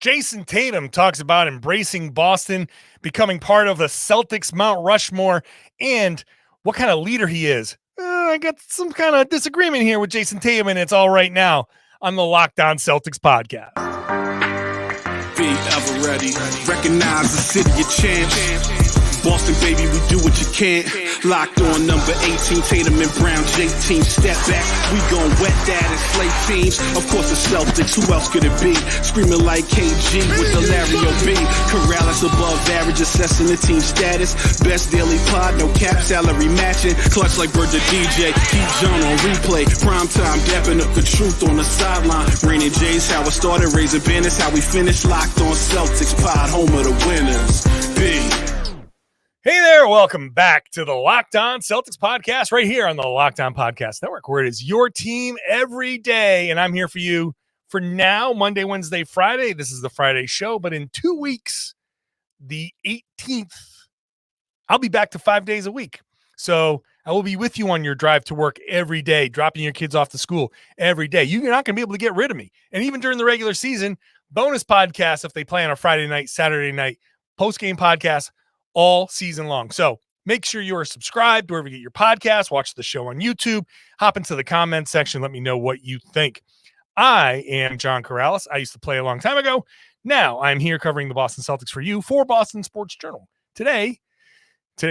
Jayson Tatum talks about embracing Boston, becoming part of the Celtics Mount Rushmore, and what kind of leader he is. I got some kind of disagreement here with Jayson Tatum, and it's all right now on the Locked On Celtics podcast. Be ever ready. Recognize the city of champs. Boston, baby, we do what you can't. Locked on number 18, Tatum and Brown, J-team, step back. We gon' wet that and slay teams. Of course the Celtics, who else could it be? Screaming like KG with the Larry O.B. Karalis above average, assessing the team status. Best daily pod, no cap, salary matching. Clutch like Bird the DJ, keep John on replay. Prime time, dapping up the truth on the sideline. Raining J's, how it started, raising banners, how we finished. Locked on Celtics pod, home of the winners. B. Hey there, welcome back to the Locked On Celtics podcast right here on the Locked On Podcast Network, where it is your team every day, and I'm here for you for now, Monday, Wednesday, Friday. This is the Friday show, but in 2 weeks, the 18th, I'll be back to 5 days a week. So I will be with you on your drive to work every day, dropping your kids off to school every day. You're not going to be able to get rid of me. And even during the regular season, bonus podcasts if they play on a Friday night, Saturday night, post-game podcasts, all season long. So make sure you are subscribed wherever you get your podcasts, watch the show on YouTube, hop into the comment section, let me know what you think. I am John Karalis. I used to play a long time ago. Now I'm here covering the Boston Celtics for you for Boston Sports Journal. Today's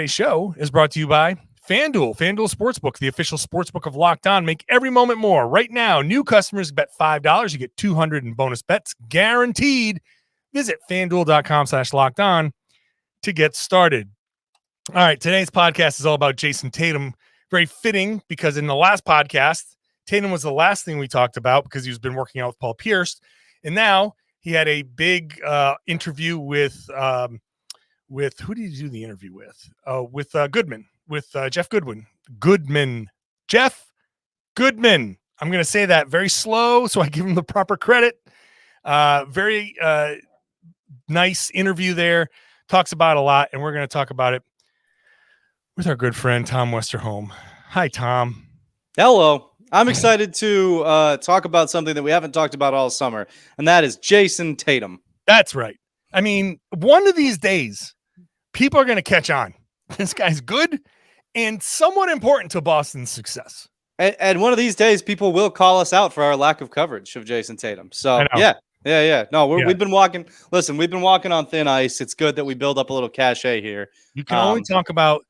show is brought to you by FanDuel Sportsbook, the official sportsbook of Locked On. Make every moment more. Right now, new customers bet $5. You get $200 in bonus bets guaranteed. Visit FanDuel.com/LockedOn to get started. All right, today's podcast is all about Jayson Tatum. Very fitting because in the last podcast, Tatum was the last thing we talked about because he's been working out with Paul Pierce. And now he had a big interview with who did he do the interview with? With Goodman, with Jeff Goodman. Jeff Goodman. I'm going to say that very slow so I give him the proper credit. Very nice interview there. Talks about a lot, and we're going to talk about it with our good friend, Tom Westerholm. Hi, Tom. Hello. I'm excited to talk about something that we haven't talked about all summer, and that is Jayson Tatum. That's right. I mean, one of these days, people are going to catch on. This guy's good and somewhat important to Boston's success. And one of these days, people will call us out for our lack of coverage of Jayson Tatum. So, yeah. No, we've been walking. Listen, we've been walking on thin ice. It's good that we build up a little cachet here. You can only talk about,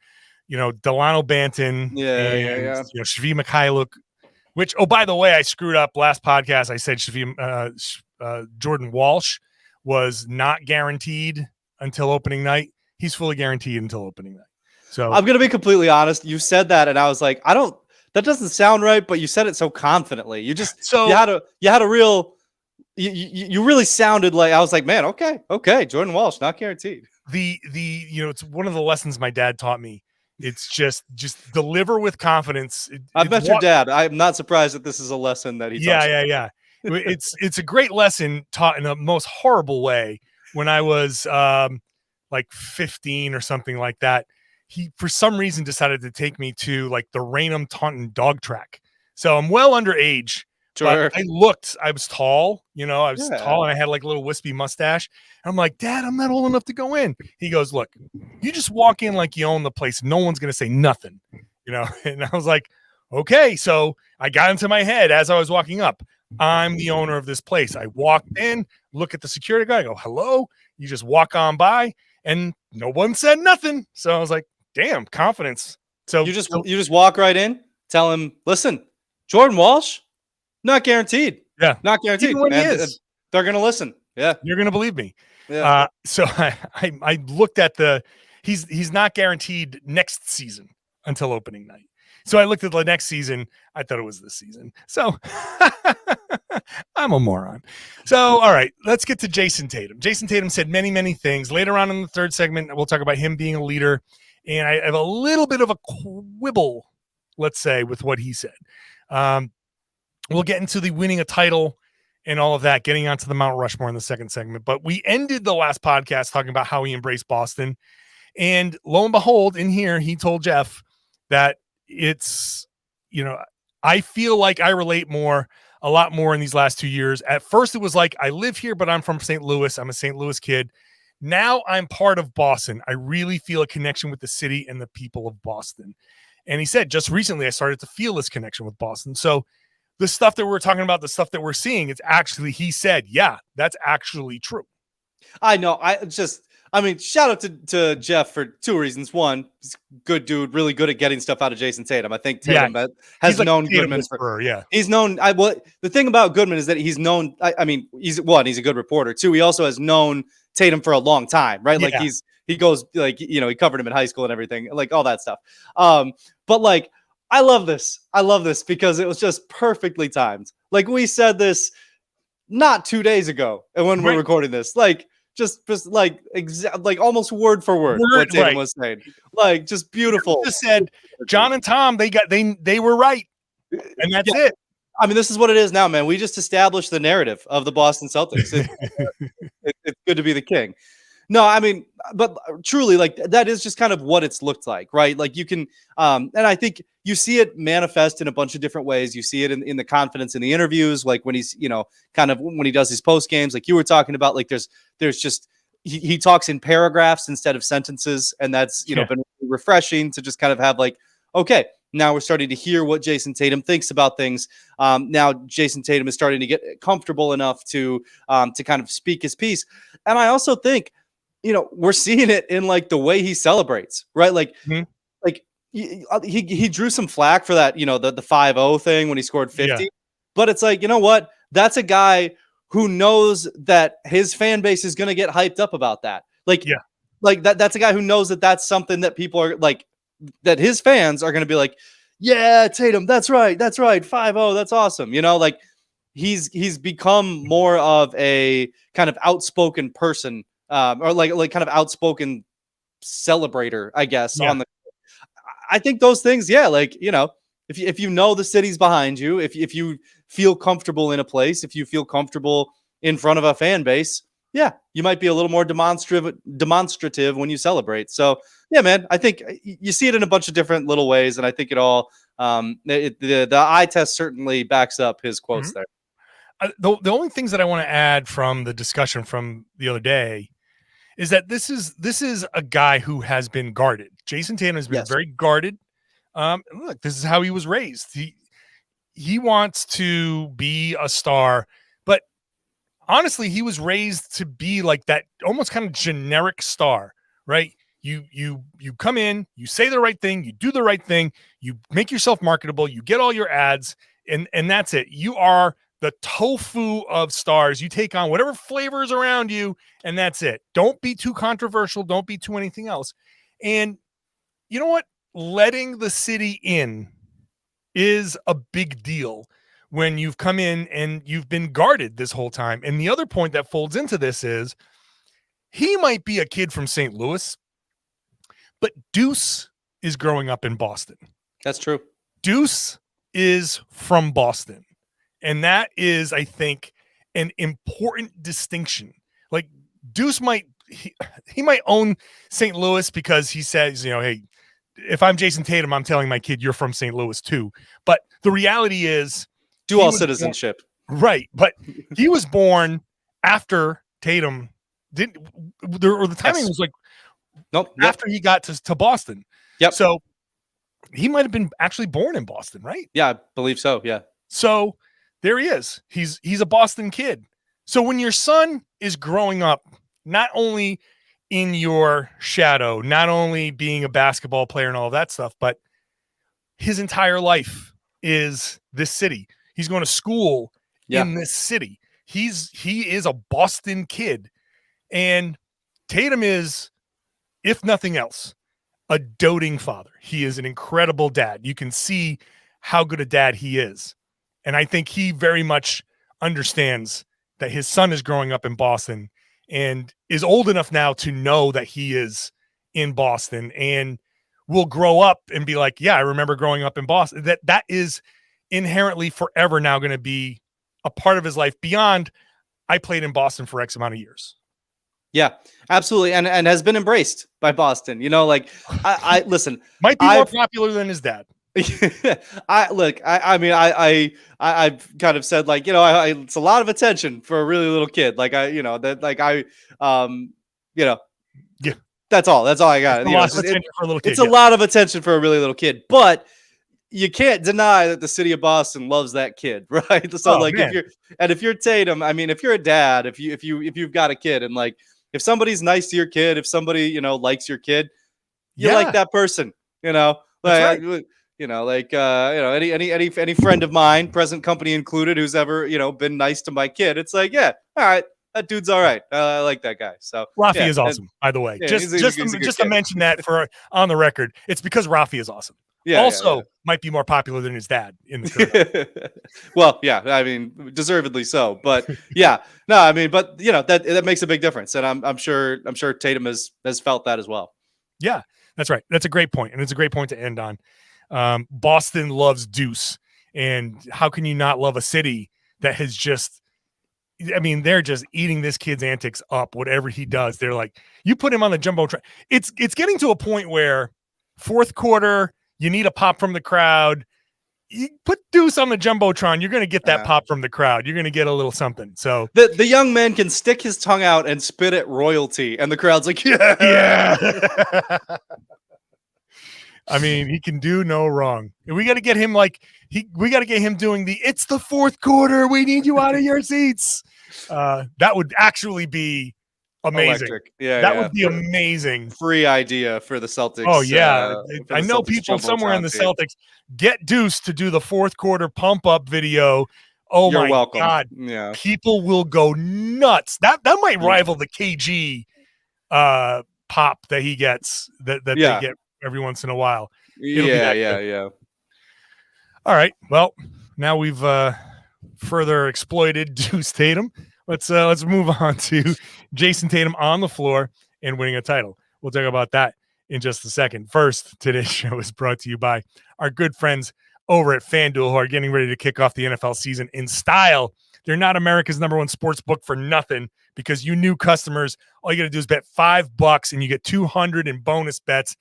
Delano Banton, Shvi Mikhailuk, which, by the way, I screwed up last podcast. I said Jordan Walsh was not guaranteed until opening night. He's fully guaranteed until opening night. So I'm going to be completely honest. You said that, and I was like, that doesn't sound right, but you said it so confidently. You had a real. You really sounded like, I was like, man, okay, Jordan Walsh, not guaranteed. It's one of the lessons my dad taught me. It's just deliver with confidence. I've met your dad. I'm not surprised that this is a lesson that he taught. Yeah. It's a great lesson taught in the most horrible way. When I was like 15 or something like that, he for some reason decided to take me to like the Raynham Taunton dog track. So I'm well underage. Sure. I was tall, tall, and I had like a little wispy mustache. I'm like, Dad, I'm not old enough to go in. He goes, look, you just walk in like you own the place. No one's going to say nothing, And I was like, okay. So I got into my head as I was walking up. I'm the owner of this place. I walked in, look at the security guy, I go, hello. You just walk on by, and no one said nothing. So I was like, damn, confidence. So you just walk right in, tell him, listen, Jordan Walsh, not guaranteed. Yeah. Not guaranteed. Even when he is. They're going to listen. Yeah. You're going to believe me. Yeah. So I looked at he's not guaranteed next season until opening night. So I looked at the next season. I thought it was this season. So I'm a moron. So, all right, let's get to Jayson Tatum. Jayson Tatum said many, many things. Later on in the third segment, we'll talk about him being a leader. And I have a little bit of a quibble, let's say, with what he said. We'll get into the winning a title and all of that, getting onto the Mount Rushmore in the second segment. But we ended the last podcast talking about how he embraced Boston. And lo and behold, in here, he told Jeff that it's, I feel like I relate more a lot more in these last 2 years. At first, it was like, I live here, but I'm from St. Louis. I'm a St. Louis kid. Now I'm part of Boston. I really feel a connection with the city and the people of Boston. And he said, just recently, I started to feel this connection with Boston. So the stuff that we're talking about, the stuff that we're seeing, it's actually, he said, yeah, that's actually true. I know. Shout out to Jeff for two reasons. One, he's a good dude, really good at getting stuff out of Jayson Tatum. I think Tatum has known Goodman for. He's known. The thing about Goodman is that he's known. He's a good reporter too. He also has known Tatum for a long time, right? Like he goes he covered him in high school and everything, like all that stuff. But like I love this because it was just perfectly timed. Like we said this not 2 days ago, and when we're recording this, like. Just like almost word for word what Tatum was saying. Like just beautiful. Just said John and Tom, they were right. And that's it. I mean, this is what it is now, man. We just established the narrative of the Boston Celtics. It's good to be the king. No, I mean, but truly, like that is just kind of what it's looked like, right? Like you can, and I think you see it manifest in a bunch of different ways. You see it in the confidence in the interviews, like when he's, kind of when he does his post games, like you were talking about, like there's just, he talks in paragraphs instead of sentences. And that's, been refreshing to just kind of have like, okay, now we're starting to hear what Jayson Tatum thinks about things. Now Jayson Tatum is starting to get comfortable enough to kind of speak his piece. And I also think, we're seeing it in like the way he celebrates, right? Like, like he drew some flack for that, the 5-0 thing when he scored 50, but it's like, you know what? That's a guy who knows that his fan base is going to get hyped up about that. Like that's a guy who knows that that's something that people are like, that his fans are going to be like, yeah, Tatum, that's right. 5-0. That's awesome. Like he's become more of a kind of outspoken person. Or like kind of outspoken celebrator, I guess. I think those things, if you know the city's behind you, if you feel comfortable in a place, if you feel comfortable in front of a fan base, you might be a little more demonstrative when you celebrate. So yeah, man, I think you see it in a bunch of different little ways, and I think it all the eye test certainly backs up his quotes there. The only things that I want to add from the discussion from the other day is that this is a guy who has been guarded. Jayson Tatum has been very guarded. Look, this is how he was raised. He wants to be a star, but honestly, he was raised to be like that almost kind of generic star, right? You come in, you say the right thing, you do the right thing, you make yourself marketable, you get all your ads, and that's it. You are the tofu of stars. You take on whatever flavors around you, and that's it. Don't be too controversial. Don't be too anything else. And you know what? Letting the city in is a big deal when you've come in and you've been guarded this whole time. And the other point that folds into this is he might be a kid from St. Louis, but Deuce is growing up in Boston. That's true. Deuce is from Boston. And that is, I think, an important distinction. Like Deuce he might own St. Louis because he says, hey, if I'm Jayson Tatum, I'm telling my kid you're from St. Louis too. But the reality is dual citizenship. Right. But he was born after Tatum the timing was like after he got to Boston. Yep. So he might have been actually born in Boston, right? Yeah, I believe so. Yeah. So there he is. He's a Boston kid. So when your son is growing up, not only in your shadow, not only being a basketball player and all of that stuff, but his entire life is this city. He's going to school in this city. He is a Boston kid. And Tatum is, if nothing else, a doting father. He is an incredible dad. You can see how good a dad he is. And I think he very much understands that his son is growing up in Boston and is old enough now to know that he is in Boston and will grow up and be like, yeah, I remember growing up in Boston. That is inherently forever now going to be a part of his life beyond I played in Boston for X amount of years. Yeah, absolutely. And has been embraced by Boston. Like I listen, might be more popular than his dad. I've kind of said, like, it's a lot of attention for a really little kid. Like, yeah, that's all I got. It's a lot of attention for a really little kid, but you can't deny that the city of Boston loves that kid, right? So if you're Tatum, I mean, if you're a dad, if you've got a kid, and like, if somebody's nice to your kid, if somebody, likes your kid, you like that person, like, right. Any friend of mine, present company included, who's ever, been nice to my kid, it's like, yeah, all right, that dude's all right. I like that guy. So Rafi is awesome, by the way. Yeah, just to mention that for on the record, it's because Rafi is awesome. Yeah. Might be more popular than his dad in the current. Well, yeah, I mean, deservedly so. But yeah, no, I mean, but that makes a big difference, and I'm sure Tatum has felt that as well. Yeah, that's right. That's a great point, and it's a great point to end on. Boston loves Deuce, and how can you not love a city that has just? I mean, they're just eating this kid's antics up. Whatever he does, they're like, you put him on the jumbotron. It's getting to a point where fourth quarter, you need a pop from the crowd. You put Deuce on the jumbotron, you're going to get that pop from the crowd. You're going to get a little something. So the young man can stick his tongue out and spit at royalty, and the crowd's like, yeah. I mean, he can do no wrong. We got to get him doing it's the fourth quarter. We need you out of your seats. That would actually be amazing. Electric. Yeah, that would be amazing. Free idea for the Celtics. Oh yeah, I know people somewhere in the Celtics. Get Deuce to do the fourth quarter pump up video. Oh, you're welcome. God, yeah, people will go nuts. That might rival the KG pop that he gets that they get every once in a while. Yeah. All right. Well, now we've further exploited Deuce Tatum. Let's move on to Jayson Tatum on the floor and winning a title. We'll talk about that in just a second. First, today's show is brought to you by our good friends over at FanDuel, who are getting ready to kick off the NFL season in style. They're not America's number one sports book for nothing, because you new customers, all you got to do is bet $5 and you get 200 in bonus bets.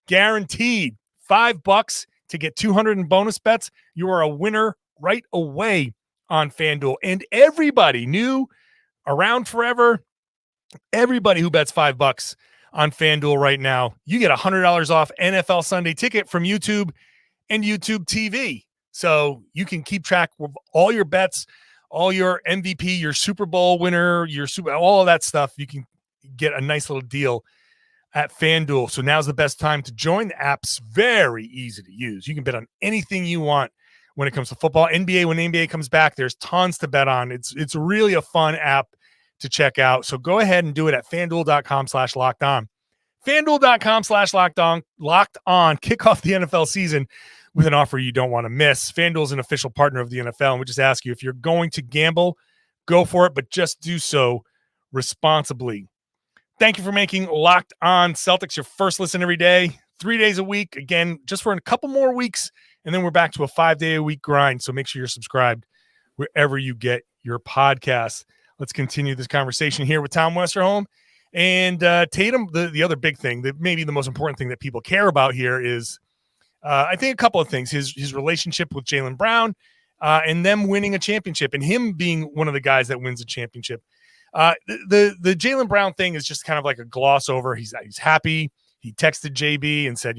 Guaranteed. $5 to get 200 in bonus bets. You are a winner right away on FanDuel. And everybody new, around forever, everybody who bets $5 on FanDuel right now, you get $100 off NFL Sunday Ticket from YouTube and YouTube TV. So you can keep track of all your bets, all your MVP, your Super Bowl winner, all of that stuff. You can get a nice little deal at FanDuel. So now's the best time to join. The app's very easy to use. You can bet on anything you want when it comes to football. NBA, when the NBA comes back, there's tons to bet on. It's really a fun app to check out. So go ahead and do it at FanDuel.com/lockedon. FanDuel.com/lockedon. Locked on. Kick off the NFL season with an offer you don't want to miss. FanDuel is an official partner of the NFL, and we just ask you, if you're going to gamble, go for it, but just do so responsibly. Thank you for making Locked On Celtics your first listen every day, 3 days a week. Again, just for a couple more weeks, and then we're back to a 5-day-a-week grind. So make sure you're subscribed wherever you get your podcasts. Let's continue this conversation here with Tom Westerholm and Tatum. The other big thing, that maybe the most important thing that people care about here is, I think, a couple of things: his relationship with Jaylen Brown, and them winning a championship, and him being one of the guys that wins a championship. The Jaylen Brown thing is just kind of like a gloss over. He's happy. He texted JB and said,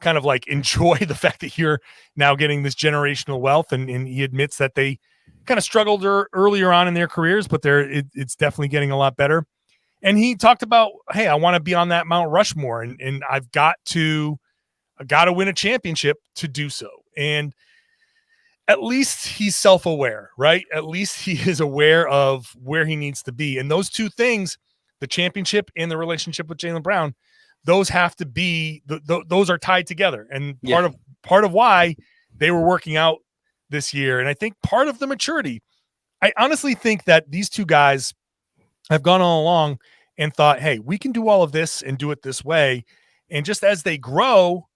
kind of like, enjoy the fact that you're now getting this generational wealth. And he admits that they kind of struggled earlier on in their careers, but it's definitely getting a lot better. And he talked about, hey, I want to be on that Mount Rushmore, and I've got to win a championship to do so. And at least he's self-aware, right? At least he is aware of where he needs to be. And those two things, the championship and the relationship with Jaylen Brown, those have to be, those are tied together. And part of why they were working out this year. And I think part of the maturity, I honestly think that these two guys have gone all along and thought, hey, we can do all of this and do it this way. And just as they grow,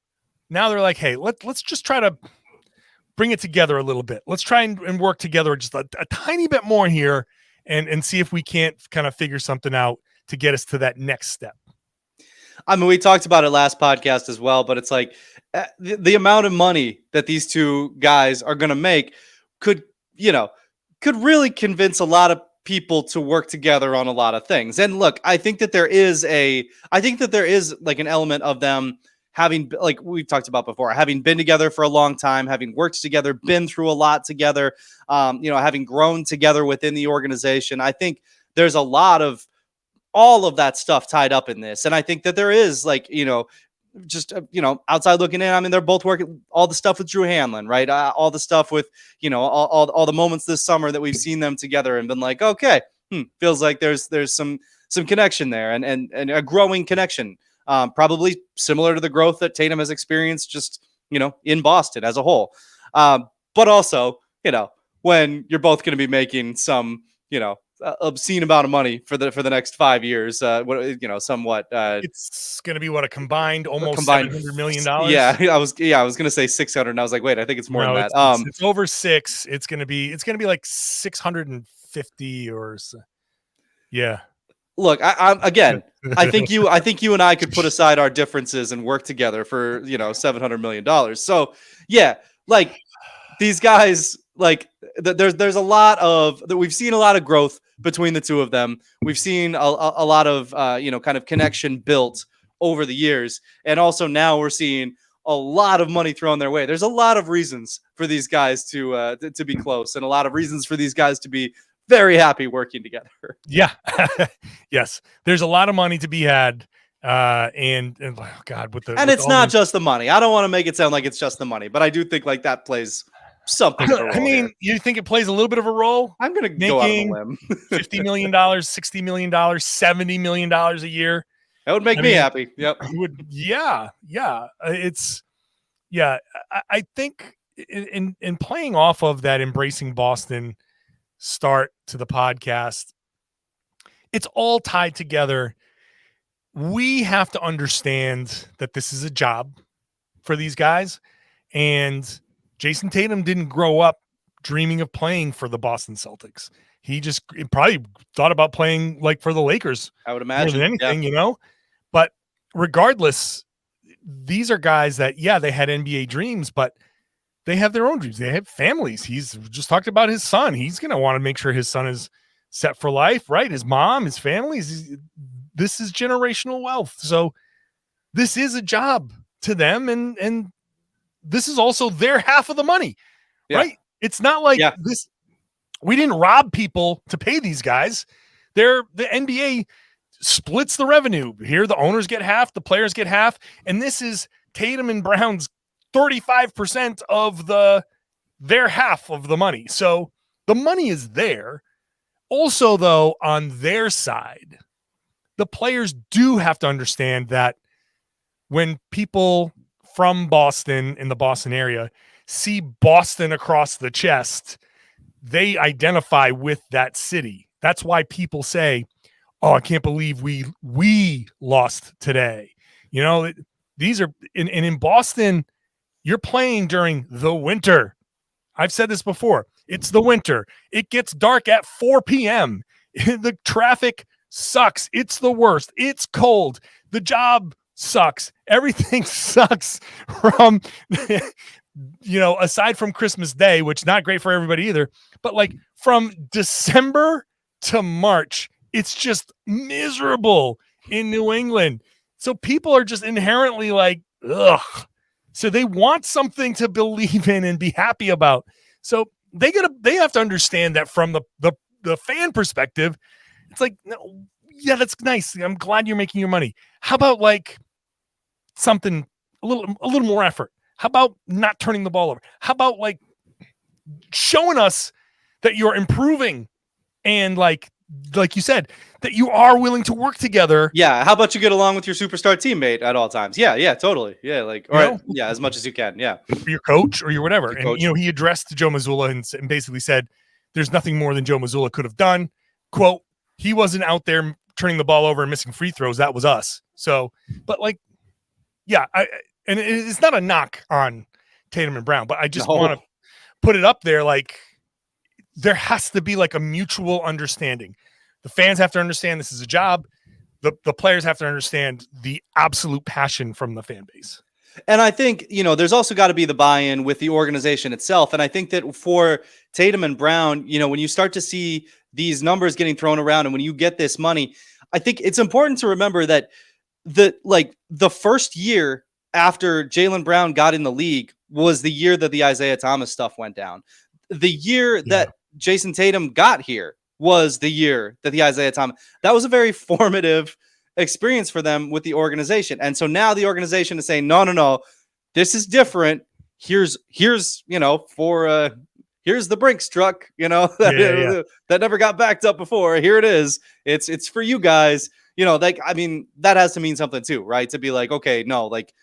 now they're like, hey, let's just try to bring it together a little bit. Let's try and work together just a tiny bit more here and see if we can't kind of figure something out to get us to that next step. I mean, we talked about it last podcast as well, but it's like the amount of money that these two guys are going to make could really convince a lot of people to work together on a lot of things. And look, I think that there is like an element of them having, like we've talked about before, having been together for a long time, having worked together, been through a lot together, having grown together within the organization. I think there's a lot of all of that stuff tied up in this. And I think that there is outside looking in, I mean, they're both working all the stuff with Drew Hanlon, right? All the stuff with, all the moments this summer that we've seen them together and been like, okay, feels like there's some connection there and a growing connection. Probably similar to the growth that Tatum has experienced just, in Boston as a whole. But also, when you're both going to be making some, obscene amount of money for the next 5 years, somewhat. It's going to be what, a combined $700 million. Yeah, I was going to say 600, and I was like, wait, I think it's more than that. It's over 6. It's going to be like 650 or so. Yeah. Look, I think you and I could put aside our differences and work together for $700 million. So yeah, like these guys, like there's a lot of that. We've seen a lot of growth between the two of them. We've seen a lot of kind of connection built over the years, and also now we're seeing a lot of money thrown their way. There's a lot of reasons for these guys to be close, and a lot of reasons for these guys to be very happy working together. Yeah. Yes. There's a lot of money to be had. And oh God, it's not just the money. I don't want to make it sound like it's just the money, but I do think like that plays something. I mean, here. You think it plays a little bit of a role? I'm going to go out on a limb. $50 million, $60 million, $70 million a year. That would make me happy. Yep. Yeah. I think in playing off of that embracing Boston start to the podcast, it's all tied together. We have to understand that this is a job for these guys, and Jayson Tatum didn't grow up dreaming of playing for the Boston Celtics. He just probably thought about playing like for the Lakers, I would imagine, more than anything, But regardless, these are guys that, they had NBA dreams, but they have their own dreams. They have families. He's just talked about his son. He's going to want to make sure his son is set for life, right? His mom, his family. This is generational wealth. So this is a job to them, and this is also their half of the money, right? It's not like this. We didn't rob people to pay these guys. The NBA splits the revenue. Here, the owners get half, the players get half, and this is Tatum and Brown's 35% of their half of the money. So the money is there. Also, though, on their side, the players do have to understand that when people from Boston, in the Boston area, see Boston across the chest, they identify with that city. That's why people say, oh, I can't believe we lost today. These are in Boston, you're playing during the winter. I've said this before. It's the winter. It gets dark at 4 p.m. The traffic sucks. It's the worst. It's cold. The job sucks. Everything sucks from, aside from Christmas Day, which not great for everybody either. But like from December to March, it's just miserable in New England. So people are just inherently like, ugh. So they want something to believe in and be happy about. So they have to understand that from the fan perspective, it's like, no, yeah, that's nice. I'm glad you're making your money. How about like something a little more effort? How about not turning the ball over? How about like showing us that you're improving and like you said, that you are willing to work together. Yeah. How about you get along with your superstar teammate at all times? Yeah, totally. Yeah. As much as you can. Yeah. For your coach or your whatever. And, he addressed Joe Mazzulla and basically said, there's nothing more than Joe Mazzulla could have done. Quote, he wasn't out there turning the ball over and missing free throws. That was us. So, but like, yeah, and it's not a knock on Tatum and Brown, but I just want to put it up there. Like, there has to be like a mutual understanding. The fans have to understand this is a job. the players have to understand the absolute passion from the fan base. And I think, there's also got to be the buy-in with the organization itself. And I think that for Tatum and Brown, when you start to see these numbers getting thrown around and when you get this money, I think it's important to remember that the first year after Jaylen Brown got in the league was the year that the Isaiah Thomas stuff went down. The year that Jayson Tatum got here was the year that the Isaiah Thomas, that was a very formative experience for them with the organization. And so now the organization is saying, no, this is different. Here's here's the Brinks truck, that never got backed up before. Here it is. It's for you guys. That has to mean something too, right? To be like, okay, no, like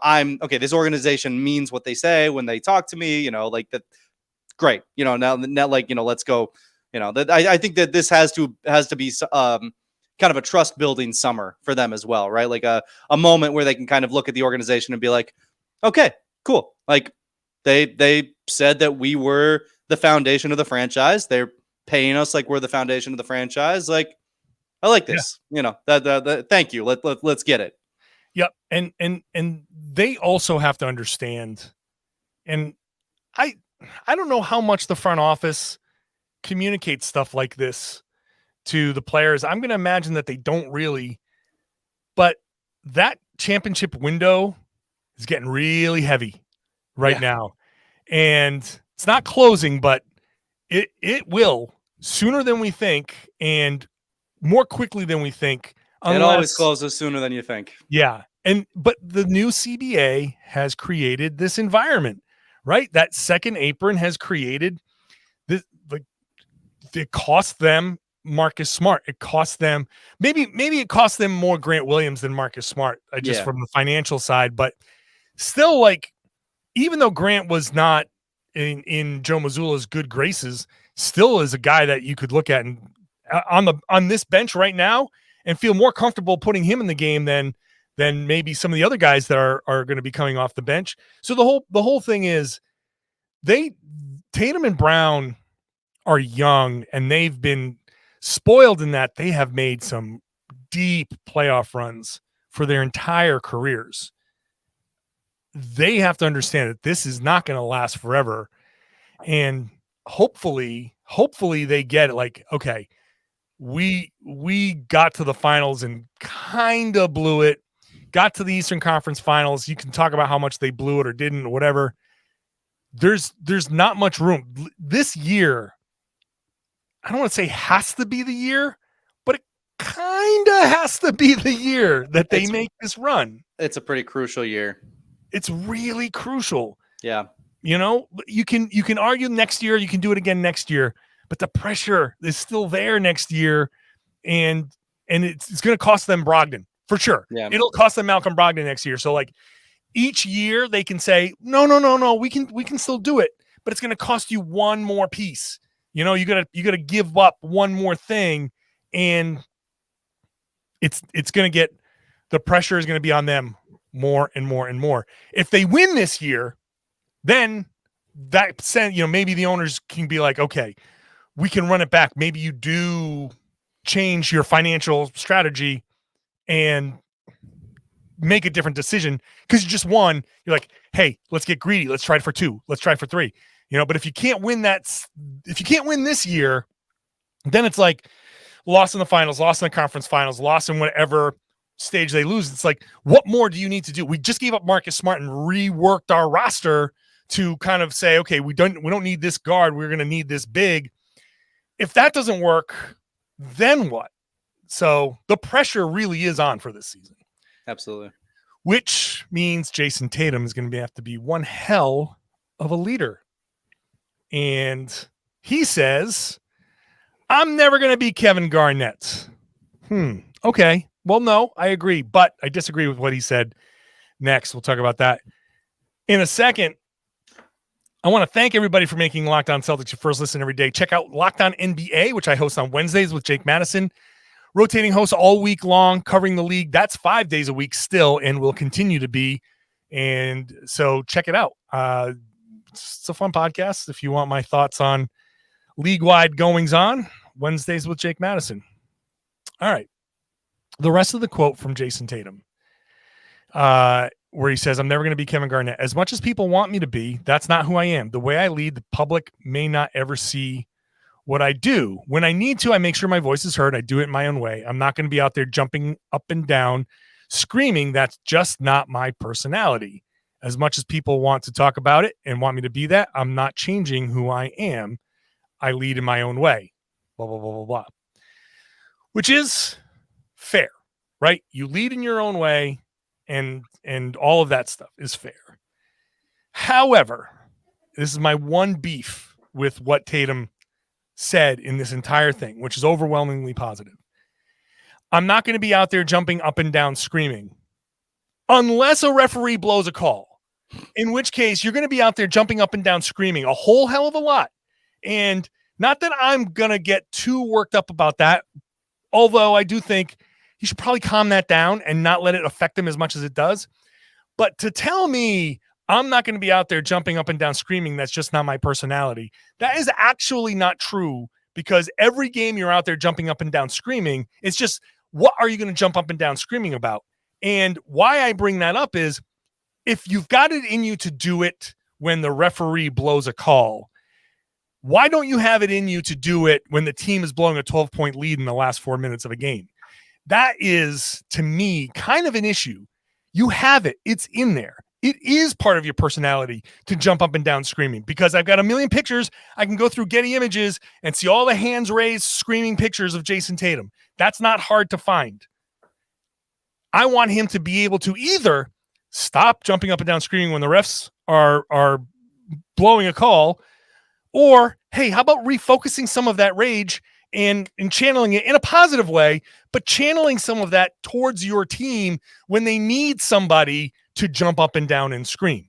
I'm okay. This organization means what they say when they talk to me, like that. Great. Now let's go, I think that this has to be, kind of a trust building summer for them as well, right? Like a moment where they can kind of look at the organization and be like, okay, cool. Like they said that we were the foundation of the franchise. They're paying us like we're the foundation of the franchise. Like, I like this, thank you. Let's get it. Yep. And they also have to understand, and I don't know how much the front office communicates stuff like this to the players. I'm going to imagine that they don't really, but that championship window is getting really heavy right now. And it's not closing, but it will sooner than we think and more quickly than we think. It always closes sooner than you think. Yeah. But the new CBA has created this environment, right? That second apron has created this, it cost them Marcus Smart. It cost them maybe it cost them more Grant Williams than Marcus Smart, just from the financial side. But still, like, even though Grant was not in Joe Mazzulla's good graces, still is a guy that you could look at and on this bench right now and feel more comfortable putting him in the game than maybe some of the other guys that are going to be coming off the bench. So the whole thing is Tatum and Brown are young and they've been spoiled in that they have made some deep playoff runs for their entire careers. They have to understand that this is not going to last forever. And hopefully they get it. Like, okay, we got to the finals and kind of blew it, got to the Eastern Conference Finals. You can talk about how much they blew it or didn't or whatever. There's not much room this year. I don't want to say has to be the year, but it kind of has to be the year that they make this run. It's a pretty crucial year. It's really crucial. Yeah. You can argue next year, you can do it again next year, but the pressure is still there next year. And it's going to cost them Brogdon for sure. Yeah. It'll cost them Malcolm Brogdon next year. So like each year they can say, no, we can still do it, but it's going to cost you one more piece. You gotta give up one more thing, and it's going to get, the pressure is going to be on them more and more and more. If they win this year, then that maybe the owners can be like, okay, we can run it back. Maybe you do change your financial strategy and make a different decision because you just won. You're like, hey, let's get greedy. Let's try it for 2. Let's try it for 3. But if you can't win this year, then it's like lost in the finals, lost in the conference finals, lost in whatever stage they lose. It's like, what more do you need to do? We just gave up Marcus Smart and reworked our roster to kind of say, okay, we don't need this guard. We're going to need this big. If that doesn't work, then what? So the pressure really is on for this season. Absolutely. Which means Jayson Tatum is going to have to be one hell of a leader. And he says, I'm never going to be Kevin Garnett. Okay. Well, no, I agree, but I disagree with what he said next. We'll talk about that in a second. I want to thank everybody for making Locked On Celtics your first listen every day. Check out Locked On NBA, which I host on Wednesdays with Jake Madison. Rotating hosts all week long, covering the league. That's 5 days a week still and will continue to be. And so check it out. It's a fun podcast. If you want my thoughts on league-wide goings-on, Wednesdays with Jake Madison. All right. The rest of the quote from Jayson Tatum, where he says, "I'm never going to be Kevin Garnett. As much as people want me to be, that's not who I am. The way I lead, the public may not ever see what I do. When I need to, I make sure my voice is heard. I do it in my own way. I'm not going to be out there jumping up and down, screaming. That's just not my personality. As much as people want to talk about it and want me to be that, I'm not changing who I am. I lead in my own way." Blah, blah, blah, blah, blah. Which is fair, right? You lead in your own way, and all of that stuff is fair. However, this is my one beef with what Tatum said in this entire thing, which is overwhelmingly positive. I'm not going to be out there jumping up and down screaming unless a referee blows a call, in which case you're going to be out there jumping up and down screaming a whole hell of a lot. And not that I'm going to get too worked up about that, although I do think he should probably calm that down and not let it affect him as much as it does. But to tell me I'm not going to be out there jumping up and down screaming, that's just not my personality, that is actually not true, because every game you're out there jumping up and down screaming, it's just, what are you going to jump up and down screaming about? And why I bring that up is, if you've got it in you to do it when the referee blows a call, why don't you have it in you to do it when the team is blowing a 12-point lead in the last 4 minutes of a game? That is, to me, kind of an issue. You have it. It's in there. It is part of your personality to jump up and down screaming, because I've got a million pictures. I can go through Getty Images and see all the hands raised, screaming pictures of Jayson Tatum. That's not hard to find. I want him to be able to either stop jumping up and down screaming when the refs are blowing a call, or, hey, how about refocusing some of that rage and channeling it in a positive way, but channeling some of that towards your team when they need somebody to jump up and down and scream.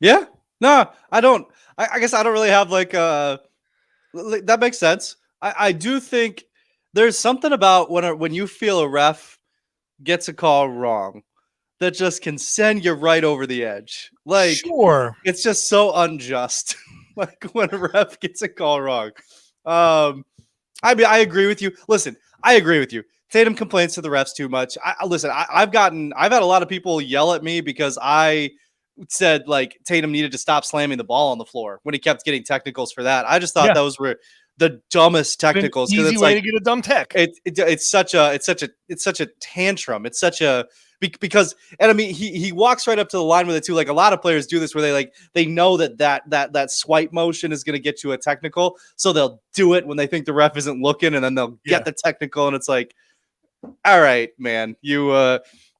Yeah, no, I don't. I guess I don't really have that makes sense. I do think there's something about when you feel a ref gets a call wrong that just can send you right over the edge. Like, sure, it's just so unjust. Like when a ref gets a call wrong. I mean, I agree with you. Listen, I agree with you. Tatum complains to the refs too much. I've had a lot of people yell at me because I said like Tatum needed to stop slamming the ball on the floor when he kept getting technicals for that. I just thought those were the dumbest technicals. Easy way to get a dumb tech. It's such a tantrum. It's such a, because, and I mean, he walks right up to the line with it too. Like a lot of players do this where they know that swipe motion is going to get you a technical. So they'll do it when they think the ref isn't looking, and then they'll get the technical. And it's like, all right, man,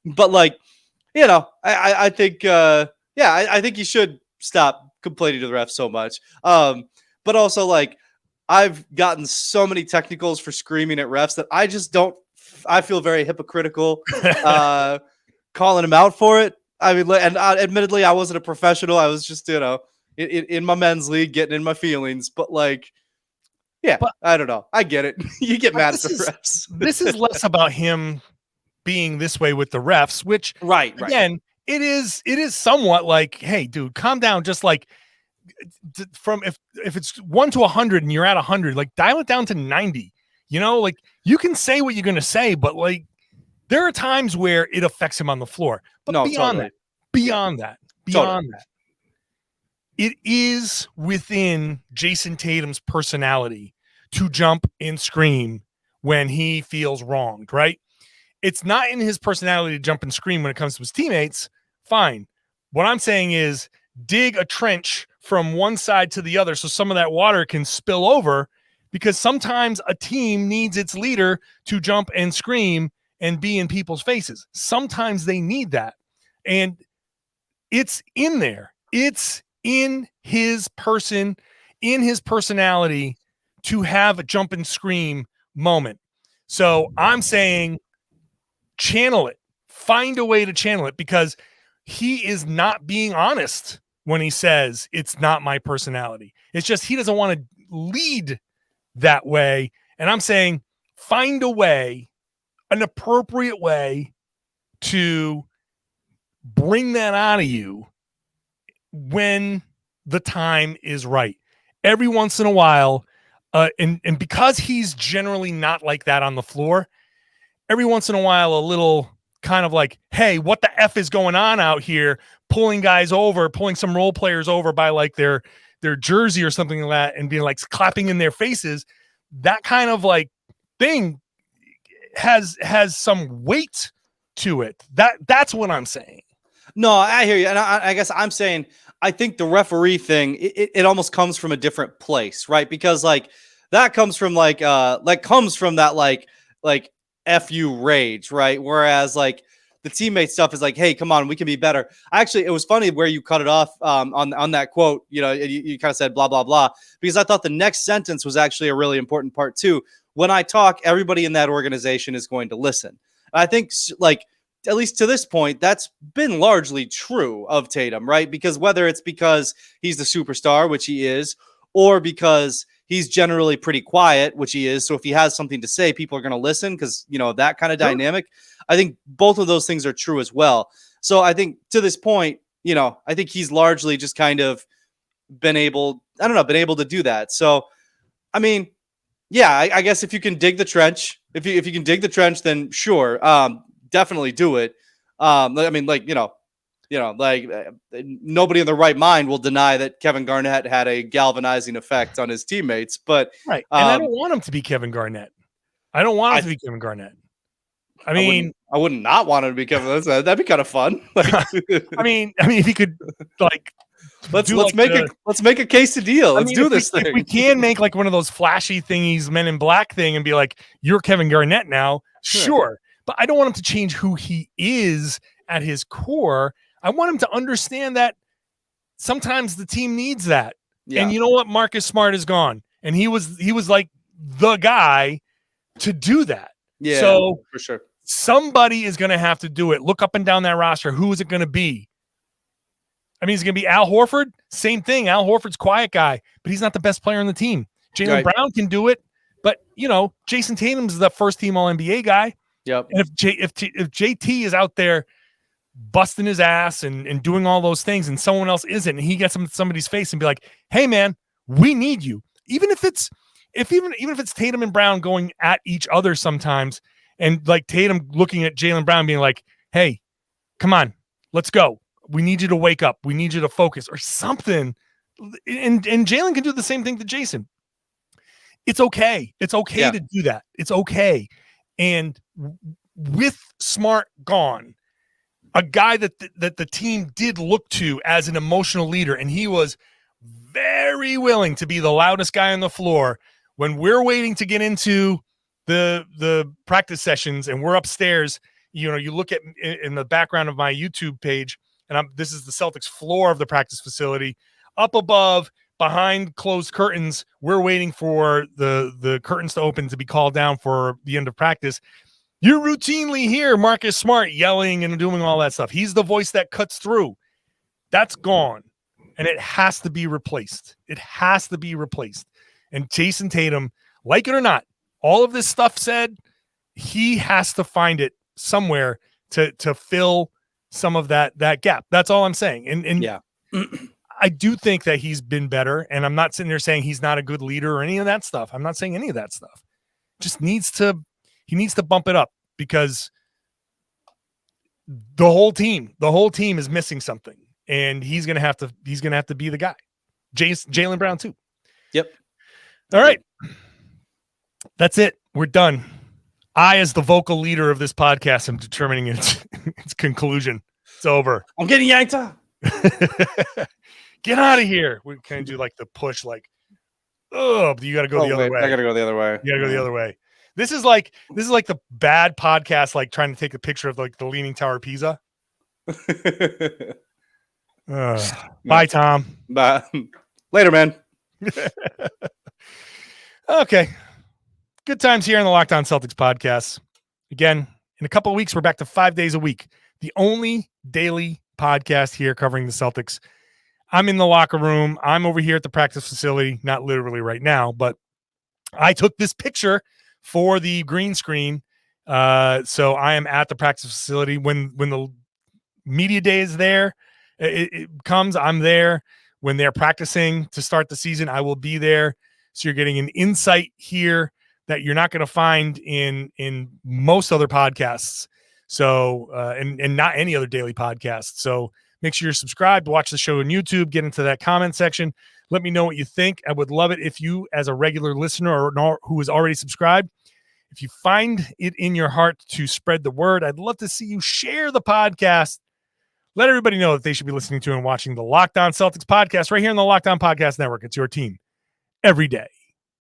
but like, you know, I think, I think you should stop complaining to the ref so much. But also like, I've gotten so many technicals for screaming at refs that I feel very hypocritical calling him out for it. I mean, and admittedly, I wasn't a professional. I was just, in my men's league, getting in my feelings. But like, but I don't know. I get it. You get mad at the refs. This is less about him being this way with the refs, which again, it is somewhat like, hey, dude, calm down. Just like, from if it's 1 to 100 and you're at 100, like dial it down to 90. You know, like you can say what you're going to say, but like there are times where it affects him on the floor. But beyond that, it is within Jayson Tatum's personality to jump and scream when he feels wronged, right? It's not in his personality to jump and scream when it comes to his teammates. Fine. What I'm saying is dig a trench from one side to the other so some of that water can spill over, because sometimes a team needs its leader to jump and scream and be in people's faces. Sometimes they need that. And it's in there. It's in his person, in his personality to have a jump and scream moment. So I'm saying channel it. Find a way to channel it, because he is not being honest when he says it's not my personality. It's just he doesn't want to lead that way. And I'm saying find a way, an appropriate way to bring that out of you when the time is right. Every once in a while, And because he's generally not like that on the floor, every once in a while, a little kind of like, hey, what the F is going on out here? Pulling guys over, pulling some role players over by like their jersey or something like that, and being like clapping in their faces. That kind of like thing has some weight to it. That's what I'm saying. No, I hear you. And I guess I'm saying, I think the referee thing, it almost comes from a different place, right? Because like that comes from that FU rage, right? Whereas like the teammate stuff is like, hey, come on, we can be better. Actually, it was funny where you cut it off on that quote, you kind of said blah, blah, blah, because I thought the next sentence was actually a really important part too. When I talk, everybody in that organization is going to listen. And I think like, at least to this point, that's been largely true of Tatum, right? Because whether it's because he's the superstar, which he is, or because he's generally pretty quiet, which he is. So if he has something to say, people are going to listen because, that kind of dynamic. I think both of those things are true as well. So I think to this point, I think he's largely just kind of been able to do that. So, I mean, yeah, I guess if you can dig the trench, if you can dig the trench, then sure. Definitely do it. I mean, nobody in their right mind will deny that Kevin Garnett had a galvanizing effect on his teammates, but right. And I don't want him to be Kevin Garnett. I don't want him to be Kevin Garnett. I mean, I would not want him to be Kevin. That'd be kind of fun. I mean, if he could like, let's make a quesadilla. Let's do this thing. If we can make like one of those flashy thingies, Men in Black thing, and be like, you're Kevin Garnett now. Sure. But I don't want him to change who he is at his core. I want him to understand that sometimes the team needs that. Yeah. And you know what? Marcus Smart is gone. And he was like the guy to do that. Yeah, so for sure. Somebody is going to have to do it. Look up and down that roster. Who is it going to be? I mean, is it going to be Al Horford? Same thing. Al Horford's quiet guy, but he's not the best player on the team. Jaylen Brown can do it. But, Jayson Tatum's the first team All-NBA guy. Yep. And if JT is out there busting his ass and doing all those things and someone else isn't, and he gets in somebody's face and be like, hey man, we need you. Even if it's Tatum and Brown going at each other sometimes, and like Tatum looking at Jaylen Brown being like, hey, come on, let's go. We need you to wake up. We need you to focus or something. And Jaylen can do the same thing to Jayson. It's okay. It's okay to do that. It's okay. And with Smart gone, a guy that the team did look to as an emotional leader, and he was very willing to be the loudest guy on the floor when we're waiting to get into the practice sessions and we're upstairs. You look at in the background of my YouTube page, and this is the Celtics floor of the practice facility. Up above, behind closed curtains, we're waiting for the curtains to open to be called down for the end of practice. You routinely hear Marcus Smart yelling and doing all that stuff. He's the voice that cuts through. That's gone, and it has to be replaced. It has to be replaced. And Jayson Tatum, like it or not, all of this stuff said, he has to find it somewhere to fill some of that gap. That's all I'm saying. And yeah. I do think that he's been better, and I'm not sitting there saying he's not a good leader or any of that stuff. I'm not saying any of that stuff. Just needs to bump it up, because the whole team is missing something, and he's gonna have to be the guy. Jaylen Brown too. Yep. All right. That's it. We're done. I, as the vocal leader of this podcast, am determining its conclusion. It's over. I'm getting yanked up. Get out of here. We kind of do like the push, like, oh, but you got to go the other way. I got to go the other way. You got to go the other way. This is like the bad podcast, like trying to take a picture of like the Leaning Tower of Pisa. Bye, Tom. Bye. Later, man. Okay. Good times here on the Locked On Celtics podcast. Again, in a couple of weeks, we're back to 5 days a week. The only daily podcast here covering the Celtics. I'm in the locker room. I'm over here at the practice facility, not literally right now, but I took this picture for the green screen. So I am at the practice facility. When the media day is there, it comes, I'm there. When they're practicing to start the season, I will be there. So you're getting an insight here that you're not going to find in most other podcasts. So, and not any other daily podcast. So make sure you're subscribed, watch the show on YouTube, get into that comment section. Let me know what you think. I would love it if you, as a regular listener or who is already subscribed, if you find it in your heart to spread the word, I'd love to see you share the podcast. Let everybody know that they should be listening to and watching the Locked On Celtics podcast right here on the Locked On Podcast Network. It's your team every day.